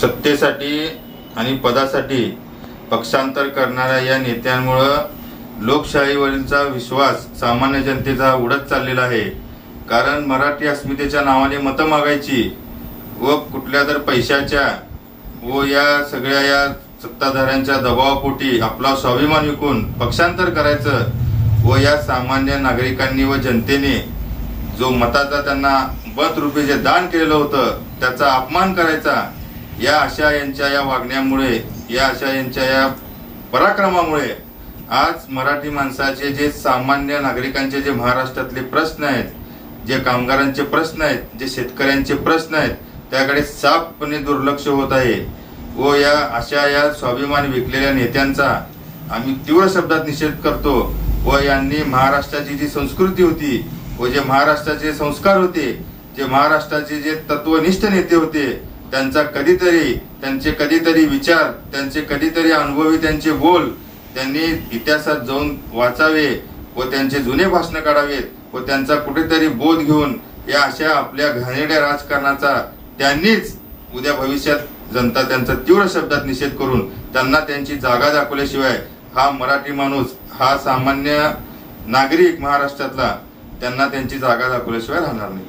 सत्तेसाठी आणि पदासाठी पक्षांतर करणाऱ्या या नेत्यांमुळं लोकशाहीवरीलचा विश्वास सामान्य जनतेचा उडत चाललेला आहे। कारण मराठी अस्मितेच्या नावाने मतं मागायची व कुठल्या तर पैशाच्या व या सगळ्या या सत्ताधाऱ्यांच्या दबावापोटी आपला स्वाभिमान विकून पक्षांतर करायचं व या सामान्य नागरिकांनी व जनतेने जो मताचा त्यांना बदरूपी जे दान केलेलं होतं त्याचा अपमान करायचा, या अशा यांच्या या वागण्यामुळे, या अशा यांच्या या पराक्रमामुळे आज मराठी माणसाचे जे सामान्य नागरिकांचे जे महाराष्ट्रातले प्रश्न आहेत, जे कामगारांचे प्रश्न आहेत, जे शेतकऱ्यांचे प्रश्न आहेत, त्याकडे साफपणे दुर्लक्ष होत आहे व या अशा या स्वाभिमान विकलेल्या नेत्यांचा आम्ही तीव्र शब्दात निषेध करतो व यांनी महाराष्ट्राची जी संस्कृती होती व जे महाराष्ट्राचे संस्कार होते, जे महाराष्ट्राचे जे तत्वनिष्ठ नेते होते, त्यांचे कधीतरी विचार, त्यांचे कधीतरी अनुभवी त्यांचे बोल त्यांनी इतिहासात जाऊन वाचावे व त्यांचे जुने भाषण काढावेत व त्यांचा कुठेतरी बोध घेऊन या अशा आपल्या घाणेरड्या राजकारणाचा त्यांनीच उद्या भविष्यात जनता त्यांचा तीव्र शब्दात निषेध करून त्यांना त्यांची जागा दाखवल्याशिवाय हा मराठी माणूस, हा सामान्य नागरिक महाराष्ट्रातला त्यांना त्यांची जागा दाखवल्याशिवाय राहणार नाही।